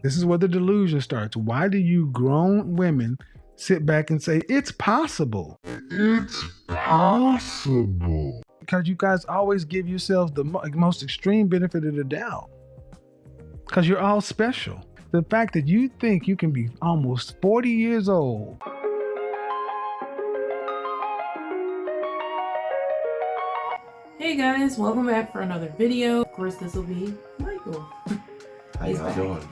This is where the delusion starts. Why do you grown women sit back and say, it's possible? It's possible. Because you guys always give yourselves the most extreme benefit of the doubt. Because you're all special. The fact that you think you can be almost 40 years old. Hey guys, welcome back for another video. Of course, this will be Michael. How y'all doing?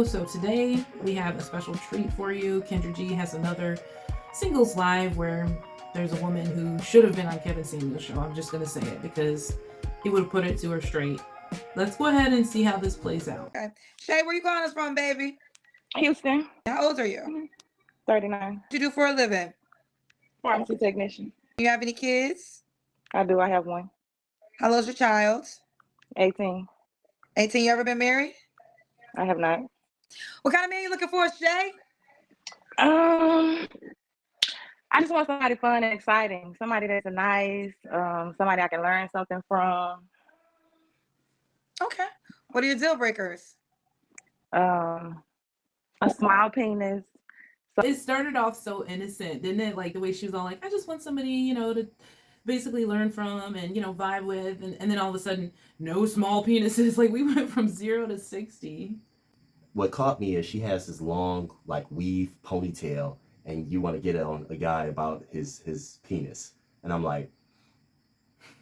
So today we have a special treat for you. Kendra G has another singles live where there's a woman who should have been on Kevin Samuels' show. I'm just gonna say it because he would have put it to her straight. Let's go ahead and see how this plays out. Okay. Shay, where you calling us from, baby? Houston. How old are you? 39. What do you do for a living? Pharmacy technician. Do you have any kids? I do. I have one. How old's your child? 18. 18. You ever been married? I have not. What kind of man you looking for, Shay? I just want somebody fun and exciting. Somebody that's nice. Somebody I can learn something from. Okay. What are your deal breakers? A small penis. It started off so innocent, didn't it? Like the way she was all like, I just want somebody, to basically learn from and, vibe with. And then all of a sudden, no small penises. Like we went from 0 to 60. What caught me is she has this long, weave ponytail, and you want to get on a guy about his penis. And I'm like...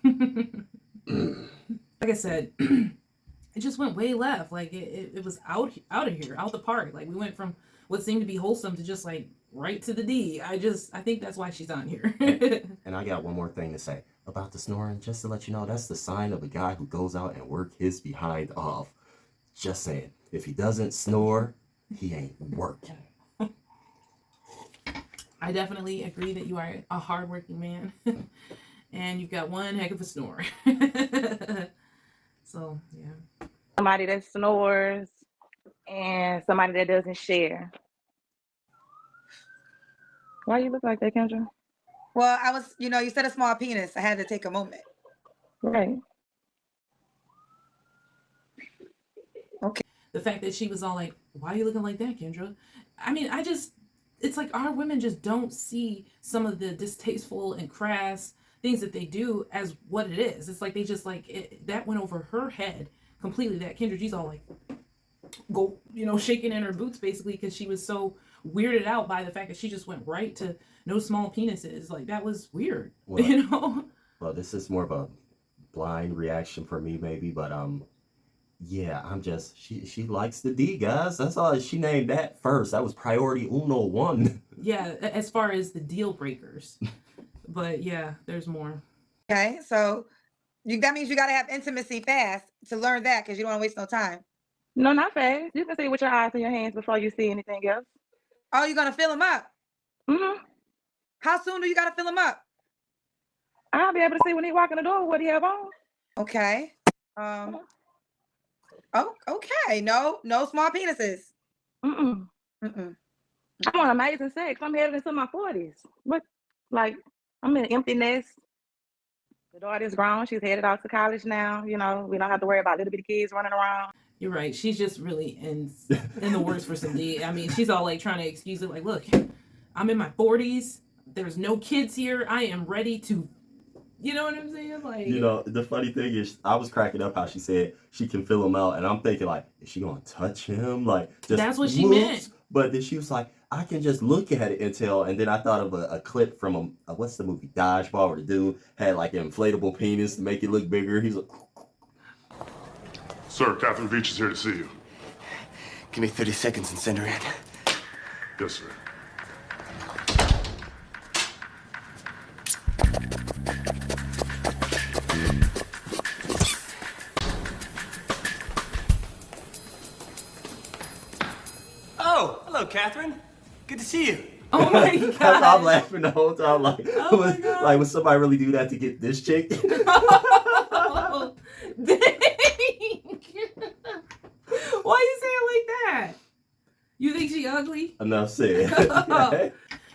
Like I said, it just went way left. Like it was out of here, out the park. Like we went from what seemed to be wholesome to just right to the D. I think that's why she's on here. And I got one more thing to say about the snoring. Just to let you know, that's the sign of a guy who goes out and work his behind off. Just saying, if he doesn't snore, he ain't working. I definitely agree that you are a hardworking man, and you've got one heck of a snore. So yeah, Somebody that snores and somebody that doesn't share. Why you look like that, Kendra? Well, I was, you said a small penis. I had to take a moment. Right. Okay. The fact that she was all like, why are you looking like that, Kendra? I mean, it's like our women just don't see some of the distasteful and crass things that they do as what it is. It's like they just that went over her head completely. That Kendra G's all like, go, shaking in her boots basically because she was so weirded out by the fact that she just went right to no small penises. Like that was weird, Well, Well, this is more of a blind reaction for me, maybe, but yeah, I'm just she likes the D, guys. That's all. She named that first. That was priority uno one. Yeah, as far as the deal breakers. But yeah, there's more. Okay, so that means you got to have intimacy fast to learn that because you don't want to waste no time. No, not fast. You can see with your eyes and your hands before you see anything else. Oh, you're going to fill him up? Mm-hmm. How soon do you got to fill him up? I'll be able to see when he walk in the door what he have on. Okay. Oh, okay. No small penises. Mm-mm. Mm-mm. I want amazing sex. I'm headed into my 40s. What? I'm in an empty nest. The daughter's grown. She's headed off to college now. We don't have to worry about little bitty kids running around. You're right. She's just really in the worst for some D. I mean, she's all trying to excuse it. Like, look, I'm in my 40s. There's no kids here. I am ready to, you know what I'm saying? Like, the funny thing is, I was cracking up how she said she can fill him out, and I'm thinking is she gonna touch him? Just that's what she meant. But then she was like, I can just look at it and then I thought of a clip from what's the movie Dodgeball, where the dude had an inflatable penis to make it look bigger. He's like, Sir, Catherine Veach is here to see you. Give me 30 seconds and send her in. Yes, sir. Oh, hello, Catherine. Good to see you. Oh my God. I'm laughing the whole time. Oh my God. Would somebody really do that to get this chick? Oh, dang. Why you say it like that? You think she ugly? Enough said.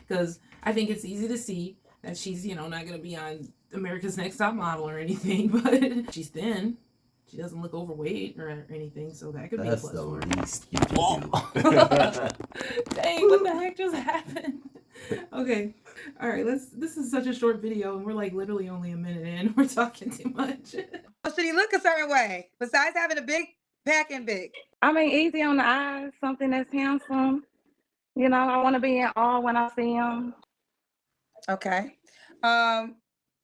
Because I think it's easy to see that she's, not going to be on America's Next Top Model or anything, but she's thin. she doesn't look overweight or anything, so that could be a That's plus the for her. least you can do. Dang, what the heck just happened? Okay. All right, this is such a short video and we're like literally only a minute in. We're talking too much. Or should he look a certain way besides having a big back and big? I mean, easy on the eyes, something that's handsome. You know, I want to be in awe when I see him. Okay.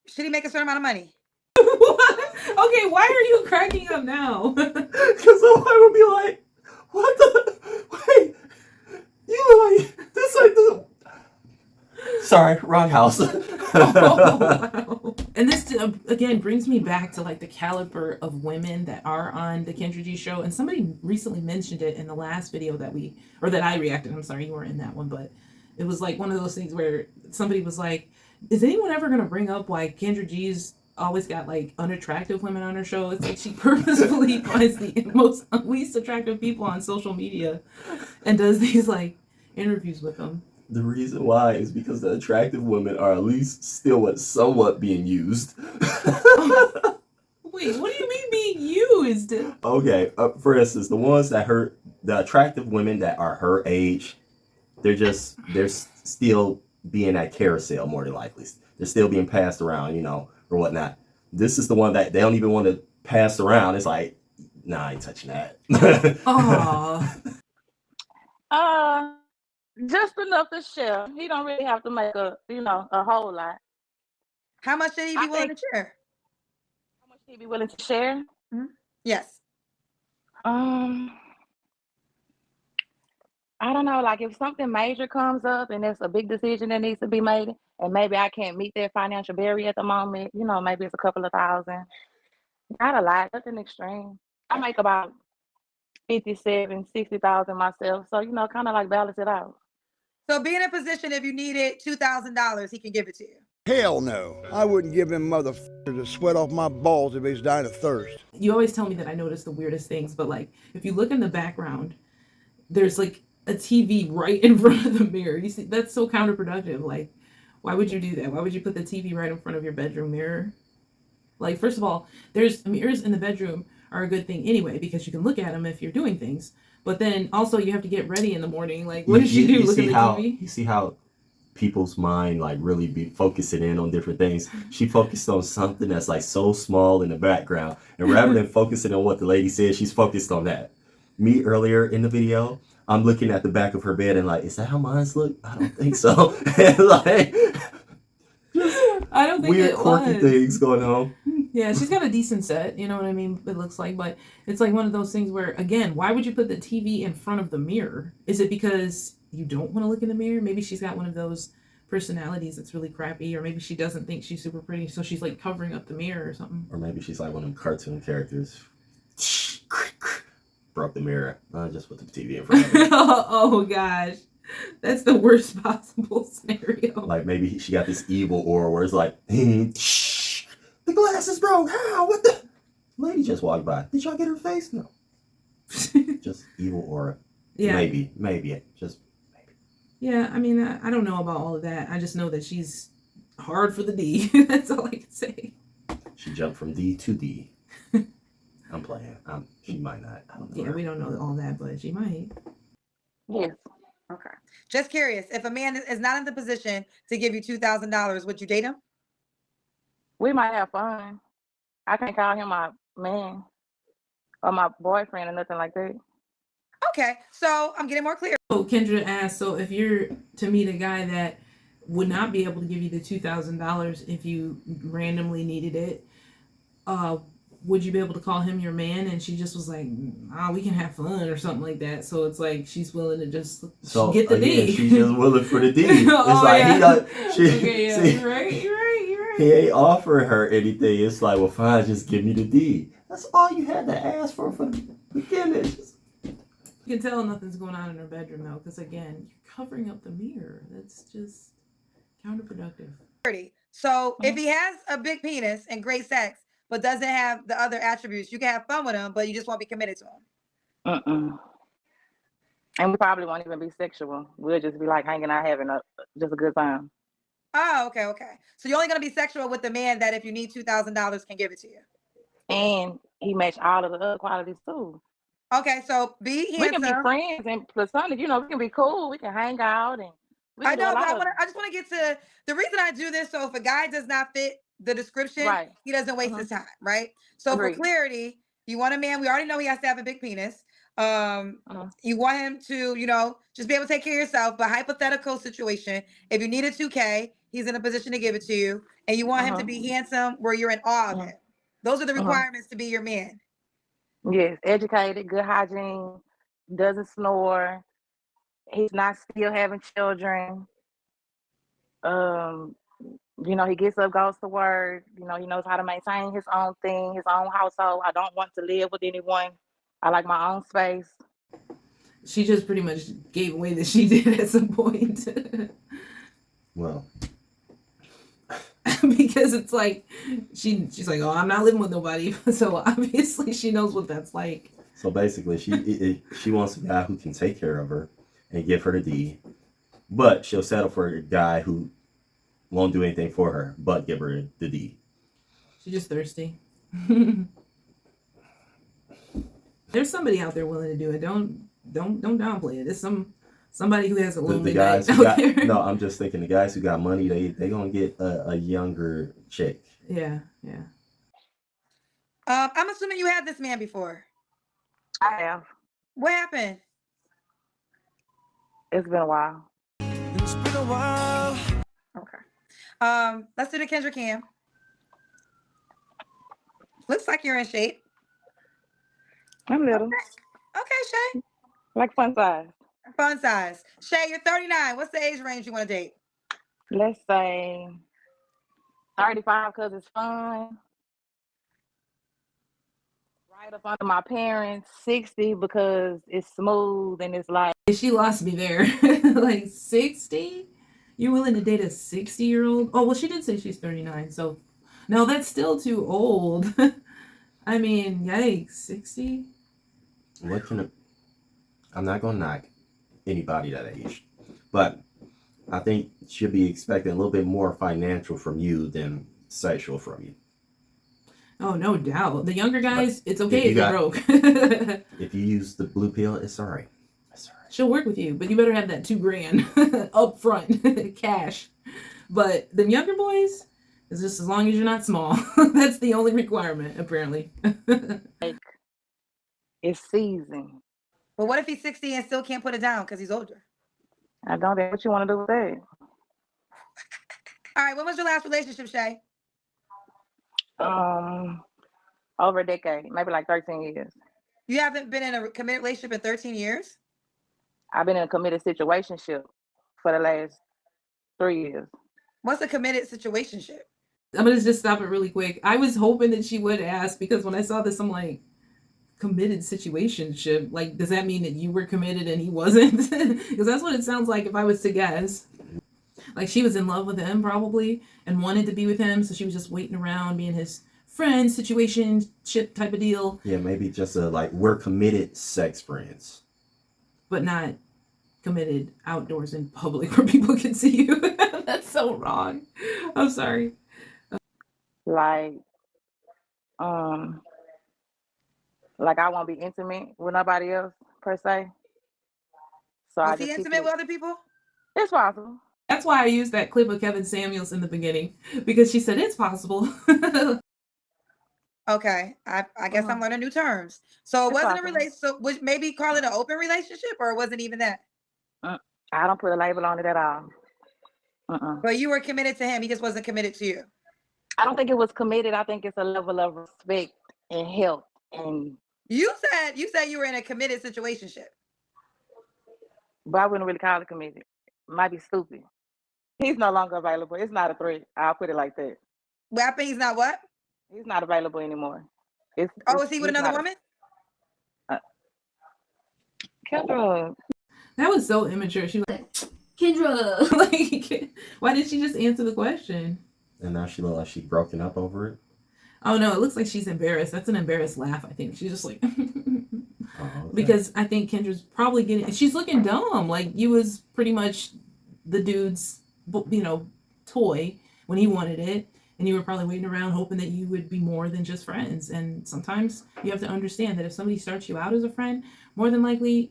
Should he make a certain amount of money? What? Okay, why are you cracking up now? Because I would be like, what the? Wait, you like this? Like the. Sorry, wrong house. Oh, wow. And this again brings me back to like the caliber of women that are on the Kendra G show. And somebody recently mentioned it in the last video that I reacted. I'm sorry, you weren't in that one, but it was like one of those things where somebody was like, is anyone ever going to bring up why Kendra G's always got like unattractive women on her show? It's like she purposefully finds the least attractive people on social media and does these like interviews with them. The reason why is because the attractive women are at least still somewhat being used. Wait, what do you mean being used? Okay, for instance, the attractive women that are her age, they're still being at carousel more than likely. They're still being passed around, or whatnot. This is the one that they don't even want to pass around. It's like, nah, I ain't touching that. Aw. Just enough to share. He don't really have to make a whole lot. How much should he be willing to share? How much should he be willing to share? Mm-hmm. Yes. I don't know. Like if something major comes up and there's a big decision that needs to be made, and maybe I can't meet that financial barrier at the moment, maybe it's a couple of thousand. Not a lot, nothing extreme. I make about 57,000, 60,000 myself, so kind of like balance it out. So be in a position if you needed $2,000, he can give it to you. Hell no. I wouldn't give him motherfucker the sweat off my balls if he's dying of thirst. You always tell me that I notice the weirdest things, but like if you look in the background, there's like a TV right in front of the mirror. You see, that's so counterproductive. Like, why would you do that? Why would you put the TV right in front of your bedroom mirror? Like, first of all, there's mirrors in the bedroom are a good thing anyway, because you can look at them if you're doing things. But then also you have to get ready in the morning. Like, what does she do? Look at the TV? You see how people's mind like really be focusing in on different things. She focused on something that's like so small in the background, and rather than focusing on what the lady said, she's focused on that. Me earlier in the video, I'm looking at the back of her bed and like, is that how mine's look? I don't think so. And like, I don't think weird quirky things going on. Yeah, she's got a decent set, you know what I mean? It looks like, but it's like one of those things where, again, why would you put the TV in front of the mirror? Is it because you don't want to look in the mirror? Maybe she's got one of those personalities that's really crappy, or maybe she doesn't think she's super pretty, so she's like covering up the mirror or something. Or maybe she's like one of them cartoon characters. Broke the mirror. Just put the TV in front of her. Oh gosh. That's the worst possible scenario. Like maybe she got this evil aura where it's like, the glass is broke. How? What the? Lady just walked by. Did y'all get her face? No. Just evil aura. Yeah. Maybe. Just maybe. Yeah, I mean, I don't know about all of that. I just know that she's hard for the D. That's all I can say. She jumped from D to D. I'm playing. She might not. I don't know. Yeah, we don't know all that, but she might. Yes. Okay. Just curious, if a man is not in the position to give you $2,000, would you date him? We might have fun. I can't call him my man or my boyfriend or nothing like that. Okay, so I'm getting more clear. So Kendra asked, so if you're to meet a guy that would not be able to give you the $2,000 if you randomly needed it, would you be able to call him your man? And she just was like, we can have fun or something like that. So it's like she's willing to just get the D. She's just willing for the D. It's You're right. He ain't offering her anything. It's like, well, fine, just give me the D. That's all you had to ask for the beginning. You can tell nothing's going on in her bedroom though, because again, you're covering up the mirror. That's just counterproductive. So if he has a big penis and great sex, but doesn't have the other attributes, you can have fun with him, but you just won't be committed to him. And we probably won't even be sexual. We'll just be like hanging out, having just a good time. Oh, okay. So you're only going to be sexual with the man that if you need $2,000 can give it to you. And he matched all of the other qualities too. Okay, so be We can be handsome. friends and platonic, we can be cool. We can hang out and we I can do a know, but lot of I just want to get to the reason I do this. So if a guy does not fit the description, right. he doesn't waste Mhm. his time, right? So for Agreed. clarity, you want a man. We already know he has to have a big penis. Mhm. You want him to, just be able to take care of yourself. But hypothetical situation, if you need a 2K, he's in a position to give it to you, and you want him to Mhm. be handsome, where you're in awe of Mhm. him. Those are the Mhm. requirements to be your man. Yes, educated, good hygiene, doesn't snore. He's not still having children. Um, he gets up, goes to work. He knows how to maintain his own thing, his own household. I don't want to live with anyone. I like my own space. She just pretty much gave away that she did at some point. Well, because it's like she's like, oh, I'm not living with nobody. So obviously she knows what that's like. so basically, she wants a guy who can take care of her and give her the D, but she'll settle for a guy who won't do anything for her but give her the D. She's just thirsty. There's somebody out there willing to do it. Don't downplay it. It's somebody who has a little The midnight guys who out got there. no, I'm just thinking the guys who got money, they gonna get a younger chick. Yeah. I'm assuming you had this man before. I have. What happened? It's been a while. Okay. Let's do the Kendra Cam. Looks like you're in shape. I'm little. Okay, Shay. Like fun size. Fun size. Shay, you're 39. What's the age range you want to date? Let's say 35 because it's fun. Right up under my parents. 60 because it's smooth and it's like. She lost me there. Like 60? You're willing to date a 60-year-old? Oh, well, she did say she's 39. So, no, that's still too old. I mean, yikes. 60? I'm not gonna knock anybody that age, but I think she'll be expecting a little bit more financial from you than sexual from you. Oh, no doubt. The younger guys, it's okay if you if you're broke. If you use the blue pill, it's all right. She'll work with you, but you better have that $2,000 up front, cash. But the younger boys, it's just as long as you're not small. That's the only requirement, apparently. Like, it's seasoned. But what if he's 60 and still can't put it down because he's older? I don't know what you want to do with that. All right, when was your last relationship, Shay? Over a decade, maybe like 13 years. You haven't been in a committed relationship in 13 years? I've been in a committed situationship for the last 3 years. What's a committed situationship? I'm going to just stop it really quick. I was hoping that she would ask, because when I saw this, I'm like, committed situationship? Like, does that mean that you were committed and he wasn't? Because that's what it sounds like if I was to guess. Like, she was in love with him probably and wanted to be with him, so she was just waiting around being his friend, situationship type of deal. Yeah, maybe just we're committed sex friends. But not committed outdoors in public where people can see you. That's so wrong. I'm sorry. Like I won't be intimate with nobody else per se. So Was he intimate with other people? It's possible. That's why I used that clip of Kevin Samuels in the beginning, because she said it's possible. Okay, I guess I'm learning new terms. So it wasn't a relationship. So maybe call it an open relationship, or it wasn't even that? I don't put a label on it at all. But you were committed to him. He just wasn't committed to you. I don't think it was committed. I think it's a level of respect and help. And you said you were in a committed situationship. But I wouldn't really call it committed. Might be stupid. He's no longer available. It's not a threat. I'll put it like that. What happened? He's not what? He's not available anymore. Is he with another woman? Kendra. That was so immature. She was like, Kendra. Like, why didn't she just answer the question? And now she looks like she's broken up over it. Oh no, it looks like she's embarrassed. That's an embarrassed laugh, I think. She's just like Okay. Because I think Kendra's probably she's looking dumb. Like, you was pretty much the dude's, toy when he wanted it. and you were probably waiting around hoping that you would be more than just friends. And sometimes you have to understand that if somebody starts you out as a friend, more than likely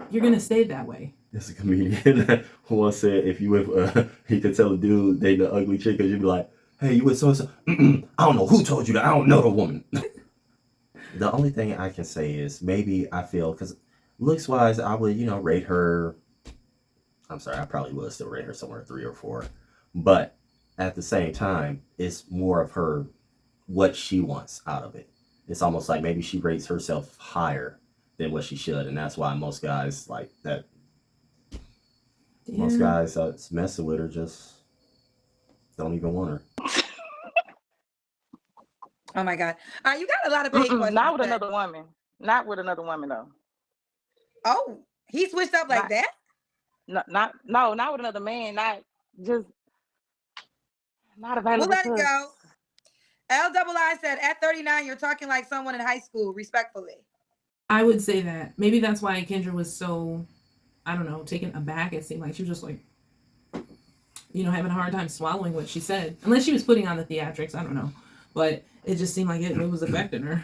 you're gonna stay that way. There's a comedian who once said if you with he could tell a dude they the ugly chick because you'd be like, hey, you with so and so? I don't know who told you that. I don't know the woman. The only thing I can say is maybe I feel because looks wise I would rate her. I'm sorry, I probably would still rate her somewhere 3 or 4, but at the same time, it's more of her what she wants out of it. It's almost like maybe she rates herself higher than what she should, and that's why most guys like that. Most guys that's messing with her just don't even want her. Oh my God. You got a lot of paid questions. Not with another woman. Not with another woman though. Oh, he switched up like that? Not with another man. Not available. We'll let it go. LII said, at 39, you're talking like someone in high school, respectfully. I would say that. Maybe that's why Kendra was so, I don't know, taken aback. It seemed like she was just like, having a hard time swallowing what she said. Unless she was putting on the theatrics, I don't know. But it just seemed like it was affecting her.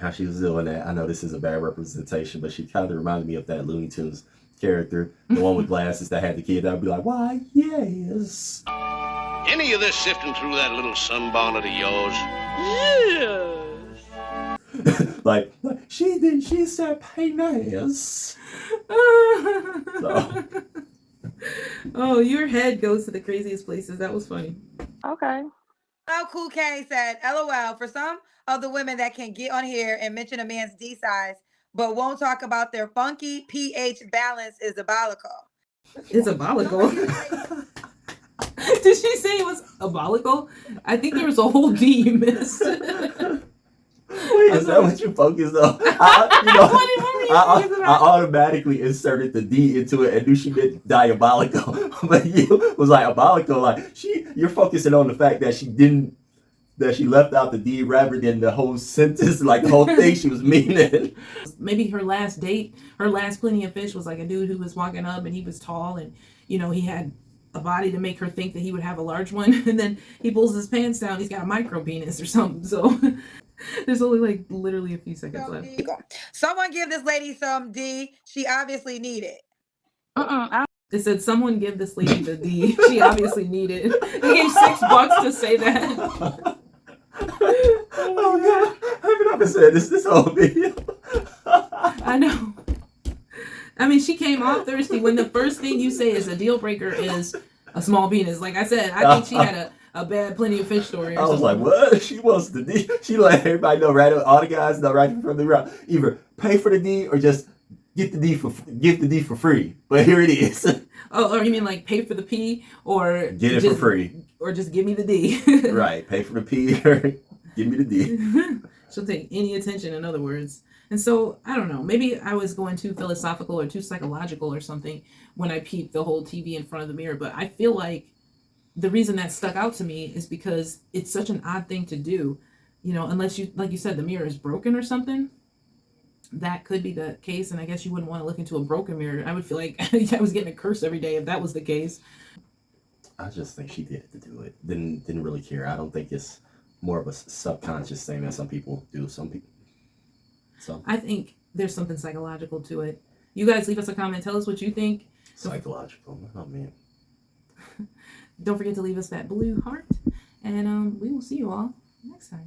How she was doing that, I know this is a bad representation, but she kind of reminded me of that Looney Tunes character, the one with glasses that had the kid that would be like, why, yes. Any of this sifting through that little sunbonnet of yours? Yes. like she said penis. So. Oh, your head goes to the craziest places. That was funny. Okay. Oh, Cool K said, LOL, for some of the women that can get on here and mention a man's D size, but won't talk about their funky pH balance is diabolical. It's diabolical. Did she say it was diabolical? I think there was a whole D you missed. Wait, is that what you focused on? I automatically inserted the D into it and knew she meant diabolical. But you was like diabolical. Like you're focusing on the fact that she left out the D rather than the whole sentence, like the whole thing she was meaning. Maybe her last date, her last Plenty of Fish was like a dude who was walking up and he was tall and, he had a body to make her think that he would have a large one. And then he pulls his pants down. He's got a micro penis or something. So there's only like literally a few seconds left. Someone give this lady some D. She obviously need it. It said, someone give this lady the D. She obviously needed it. They gave $6 to say that. Oh God, I've been saying this whole video. I know. I mean, she came off thirsty when the first thing you say is a deal breaker is a small penis. Like I said, I think she had a bad Plenty of Fish story. I was like, what? She wants the D. She let everybody know, right? All the guys know right from the ground. Either pay for the D or just give the D for free. But here it is. Oh, or you mean like pay for the P or get it for free, or just give me the D? Right, pay for the P or give me the D. She'll take any attention, in other words. And so, I don't know, maybe I was going too philosophical or too psychological or something when I peeped the whole TV in front of the mirror. But I feel like the reason that stuck out to me is because it's such an odd thing to do, unless you, like you said, the mirror is broken or something. That could be the case. And I guess you wouldn't want to look into a broken mirror. I would feel like I was getting a curse every day if that was the case. I just think she did it to do it. Didn't really care. I don't think it's more of a subconscious thing that some people do. So I think there's something psychological to it. You guys leave us a comment. Tell us what you think. Psychological. Oh man. Don't forget to leave us that blue heart. And we will see you all next time.